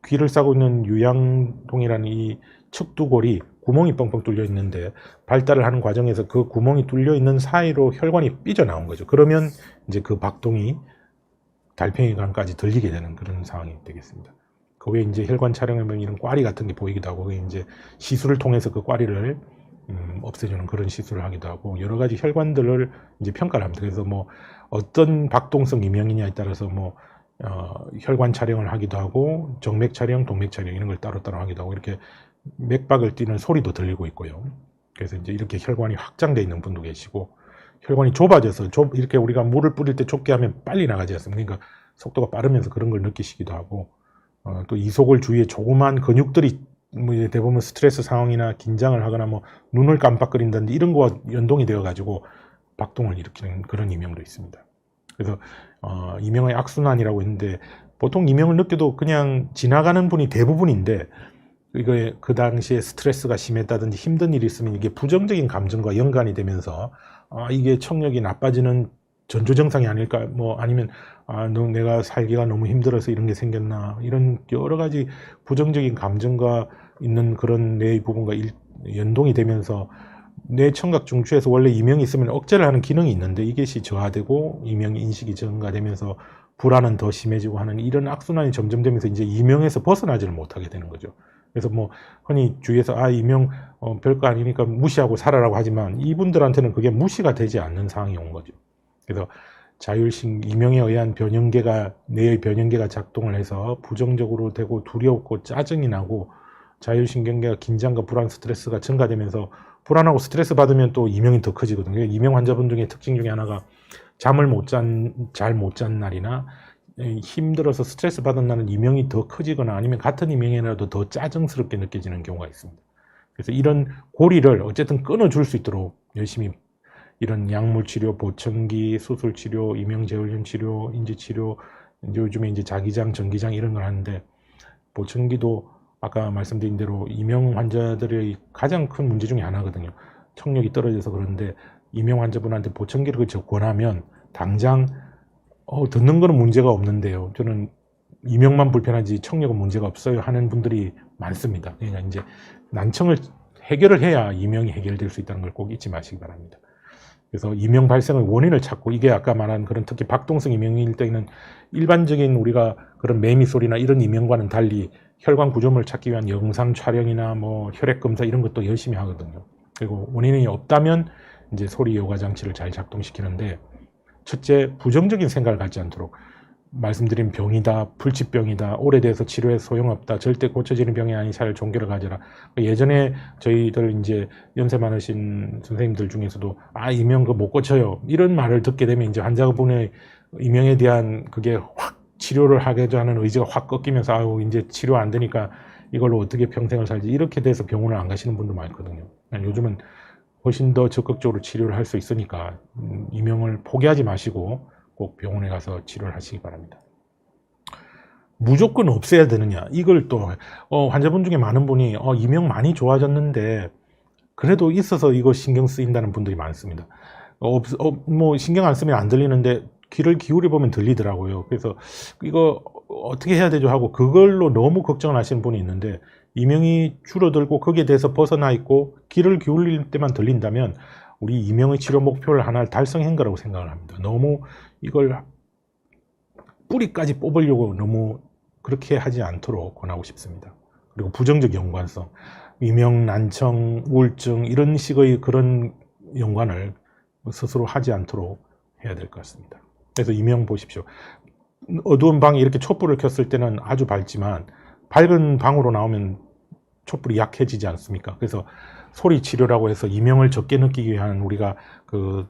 귀를 싸고 있는 유양동이라는 이 척두골이 구멍이 뻥뻥 뚫려 있는데, 발달을 하는 과정에서 그 구멍이 뚫려 있는 사이로 혈관이 삐져나온 거죠. 그러면 이제 그 박동이 달팽이관까지 들리게 되는 그런 상황이 되겠습니다. 그 외에 이제 혈관 촬영하면 이런 꽈리 같은 게 보이기도 하고, 그게 이제 시술을 통해서 그 꽈리를 없애주는 그런 시술을 하기도 하고, 여러 가지 혈관들을 이제 평가를 합니다. 그래서 뭐 어떤 박동성 이명이냐에 따라서 뭐 혈관 촬영을 하기도 하고, 정맥 촬영, 동맥 촬영 이런 걸 따로따로 하기도 하고, 이렇게 맥박을 띄는 소리도 들리고 있고요. 그래서 이제 이렇게 혈관이 확장되어 있는 분도 계시고, 혈관이 좁아져서 이렇게 우리가 물을 뿌릴 때 좁게 하면 빨리 나가지 않습니까? 그러니까 속도가 빠르면서 그런 걸 느끼시기도 하고, 또 이속을 주위에 조그만 근육들이 뭐 대부분 스트레스 상황이나 긴장을 하거나 뭐 눈을 깜빡거린다든지 이런 거와 연동이 되어 가지고 박동을 일으키는 그런 이명도 있습니다. 그래서 이명의 악순환이라고 있는데, 보통 이명을 느껴도 그냥 지나가는 분이 대부분인데, 이거에 그 당시에 스트레스가 심했다든지 힘든 일이 있으면 이게 부정적인 감정과 연관이 되면서 이게 청력이 나빠지는 전조증상이 아닐까, 뭐 아니면 내가 살기가 너무 힘들어서 이런 게 생겼나, 이런 여러 가지 부정적인 감정과 있는 그런 뇌의 부분과 연동이 되면서 뇌 청각 중추에서 원래 이명이 있으면 억제를 하는 기능이 있는데, 이것이 저하되고 이명의 인식이 증가되면서 불안은 더 심해지고 하는 이런 악순환이 점점 되면서 이제 이명에서 벗어나지를 못하게 되는 거죠. 그래서 뭐 흔히 주위에서 이명 별거 아니니까 무시하고 살아라고 하지만, 이분들한테는 그게 무시가 되지 않는 상황이 온 거죠. 그래서 이명에 의한 변형계가, 뇌의 변형계가 작동을 해서 부정적으로 되고 두렵고 짜증이 나고, 자율신경계가 긴장과 불안, 스트레스가 증가되면서 불안하고 스트레스 받으면 또 이명이 더 커지거든요. 이명 환자분 중에 특징 중에 하나가 잠을 잘 못 잔 날이나 힘들어서 스트레스 받은 날은 이명이 더 커지거나, 아니면 같은 이명이라도 더 짜증스럽게 느껴지는 경우가 있습니다. 그래서 이런 고리를 어쨌든 끊어줄 수 있도록 열심히 이런 약물치료, 보청기, 수술치료, 이명재훈련 치료, 인지치료, 요즘에 이제 자기장, 전기장 이런 걸 하는데, 보청기도 아까 말씀드린 대로 이명 환자들의 가장 큰 문제 중에 하나거든요. 청력이 떨어져서. 그런데 이명 환자분한테 보청기를 권하면 당장 듣는 거는 문제가 없는데요, 저는 이명만 불편하지 청력은 문제가 없어요 하는 분들이 많습니다. 그러니까 이제 난청을 해결을 해야 이명이 해결될 수 있다는 걸 꼭 잊지 마시기 바랍니다. 그래서 이명 발생의 원인을 찾고, 이게 아까 말한 그런 특히 박동성 이명일 때는 일반적인 우리가 그런 매미 소리나 이런 이명과는 달리 혈관 구조물을 찾기 위한 영상 촬영이나 뭐 혈액 검사 이런 것도 열심히 하거든요. 그리고 원인이 없다면 이제 소리 요가 장치를 잘 작동시키는데, 첫째, 부정적인 생각을 갖지 않도록, 말씀드린 병이다, 불치병이다, 오래돼서 치료해서 소용없다, 절대 고쳐지는 병이 아니 잘 종교를 가져라. 예전에 저희들 이제 연세 많으신 선생님들 중에서도 이명 그거 못 고쳐요, 이런 말을 듣게 되면 이제 환자분의 이명에 대한 그게 확 치료를 하고자 하는 의지가 확 꺾이면서 아유 이제 치료 안 되니까 이걸로 어떻게 평생을 살지, 이렇게 돼서 병원을 안 가시는 분도 많거든요. 요즘은 훨씬 더 적극적으로 치료를 할 수 있으니까 이명을 포기하지 마시고 꼭 병원에 가서 치료를 하시기 바랍니다. 무조건 없애야 되느냐, 이걸 또 환자분 중에 많은 분이 이명 많이 좋아졌는데 그래도 있어서 이거 신경 쓰인다는 분들이 많습니다. 뭐 신경 안 쓰면 안 들리는데 귀를 기울여 보면 들리더라고요. 그래서 이거 어떻게 해야 되죠 하고 그걸로 너무 걱정을 하시는 분이 있는데, 이명이 줄어들고 거기에 대해서 벗어나 있고 귀를 기울일 때만 들린다면 우리 이명의 치료 목표를 하나 달성한 거라고 생각을 합니다. 너무 이걸 뿌리까지 뽑으려고 너무 그렇게 하지 않도록 권하고 싶습니다. 그리고 부정적 연관성, 이명, 난청, 우울증 이런 식의 그런 연관을 스스로 하지 않도록 해야 될 것 같습니다. 그래서 이명 보십시오. 어두운 방에 이렇게 촛불을 켰을 때는 아주 밝지만 밝은 방으로 나오면 촛불이 약해지지 않습니까? 그래서 소리 치료라고 해서 이명을 적게 느끼기 위한 우리가 그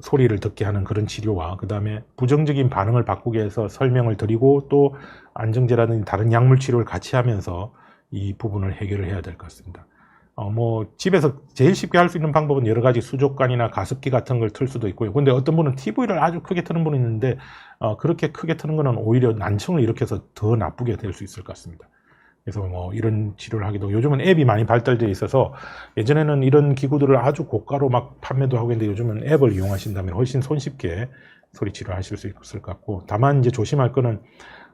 소리를 듣게 하는 그런 치료와, 그 다음에 부정적인 반응을 바꾸기 위해서 설명을 드리고 또 안정제라든지 다른 약물 치료를 같이 하면서 이 부분을 해결을 해야 될 것 같습니다. 뭐 집에서 제일 쉽게 할 수 있는 방법은 여러 가지 수족관이나 가습기 같은 걸 틀 수도 있고요. 근데 어떤 분은 TV를 아주 크게 트는 분이 있는데 그렇게 크게 트는 거는 오히려 난청을 일으켜서 더 나쁘게 될 수 있을 것 같습니다. 그래서 뭐 이런 치료를 하기도, 요즘은 앱이 많이 발달되어 있어서 예전에는 이런 기구들을 아주 고가로 막 판매도 하고 있는데 요즘은 앱을 이용하신다면 훨씬 손쉽게 소리 치료를 하실 수 있을 것 같고, 다만 이제 조심할 거는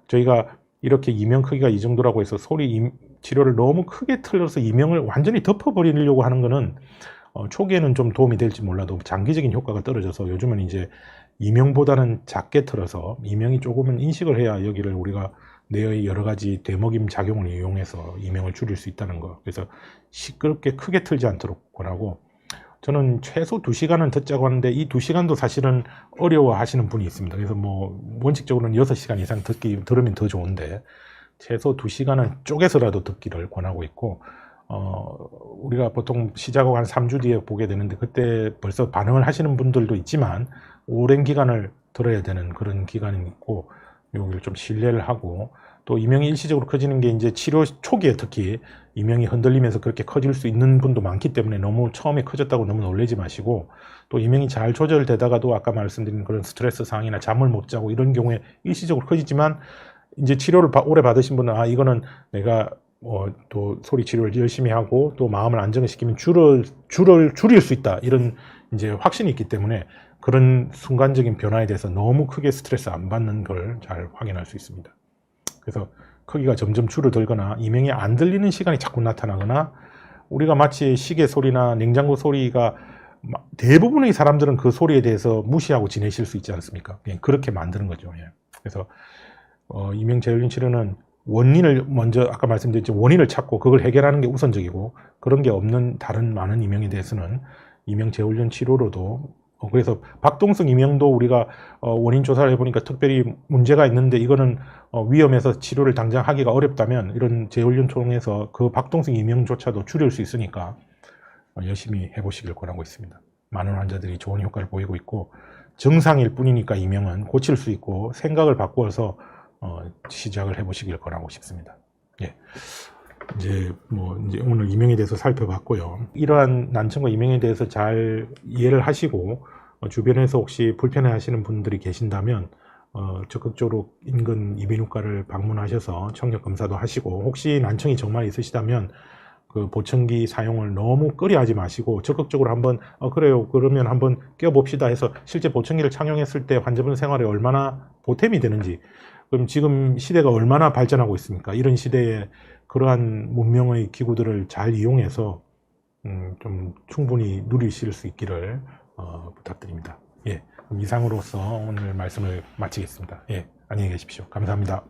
저희가 이렇게 이명 크기가 이 정도라고 해서 소리 치료를 너무 크게 틀어서 이명을 완전히 덮어버리려고 하는 거는 초기에는 좀 도움이 될지 몰라도 장기적인 효과가 떨어져서 요즘은 이제 이명보다는 작게 틀어서 이명이 조금은 인식을 해야 여기를 우리가 뇌의 여러 가지 되먹임 작용을 이용해서 이명을 줄일 수 있다는 거. 그래서 시끄럽게 크게 틀지 않도록 권하고, 저는 최소 2시간은 듣자고 하는데 이 2시간도 사실은 어려워 하시는 분이 있습니다. 그래서 뭐 원칙적으로는 6시간 이상 들으면 더 좋은데 최소 2시간은 쪼개서라도 듣기를 권하고 있고, 우리가 보통 시작하고 한 3주 뒤에 보게 되는데 그때 벌써 반응을 하시는 분들도 있지만 오랜 기간을 들어야 되는 그런 기간이 있고, 여기를 좀 신뢰를 하고, 또 이명이 일시적으로 커지는 게 이제 치료 초기에 특히 이명이 흔들리면서 그렇게 커질 수 있는 분도 많기 때문에 너무 처음에 커졌다고 너무 놀라지 마시고, 또 이명이 잘 조절되다가도 아까 말씀드린 그런 스트레스 상황이나 잠을 못 자고 이런 경우에 일시적으로 커지지만 이제 치료를 오래 받으신 분은 이거는 내가 또 소리 치료를 열심히 하고 또 마음을 안정을 시키면 줄일 수 있다, 이런 이제 확신이 있기 때문에 그런 순간적인 변화에 대해서 너무 크게 스트레스 안 받는 걸 잘 확인할 수 있습니다. 그래서 크기가 점점 줄어들거나 이명이 안 들리는 시간이 자꾸 나타나거나, 우리가 마치 시계 소리나 냉장고 소리가 대부분의 사람들은 그 소리에 대해서 무시하고 지내실 수 있지 않습니까? 그렇게 만드는 거죠. 그래서 이명 재울림 치료는 원인을 먼저, 아까 말씀드렸죠, 원인을 찾고 그걸 해결하는 게 우선적이고, 그런 게 없는 다른 많은 이명에 대해서는 이명 재훈련 치료로도, 그래서 박동성 이명도 우리가 원인 조사를 해보니까 특별히 문제가 있는데 이거는 위험해서 치료를 당장 하기가 어렵다면 이런 재훈련 통해서 그 박동성 이명조차도 줄일 수 있으니까 열심히 해보시길 권하고 있습니다. 많은 환자들이 좋은 효과를 보이고 있고, 정상일 뿐이니까 이명은 고칠 수 있고 생각을 바꾸어서 시작을 해보시길 권하고 싶습니다. 예. 이제 오늘 이명에 대해서 살펴봤고요. 이러한 난청과 이명에 대해서 잘 이해를 하시고 주변에서 혹시 불편해 하시는 분들이 계신다면 적극적으로 인근 이비인후과를 방문하셔서 청력 검사도 하시고, 혹시 난청이 정말 있으시다면 그 보청기 사용을 너무 꺼려하지 마시고 적극적으로 한번 그래요, 그러면 한번 껴봅시다 해서 실제 보청기를 착용했을 때 환자분 생활에 얼마나 보탬이 되는지, 그럼 지금 시대가 얼마나 발전하고 있습니까? 이런 시대에 그러한 문명의 기구들을 잘 이용해서 좀 충분히 누리실 수 있기를 부탁드립니다. 예, 그럼 이상으로서 오늘 말씀을 마치겠습니다. 예, 안녕히 계십시오. 감사합니다.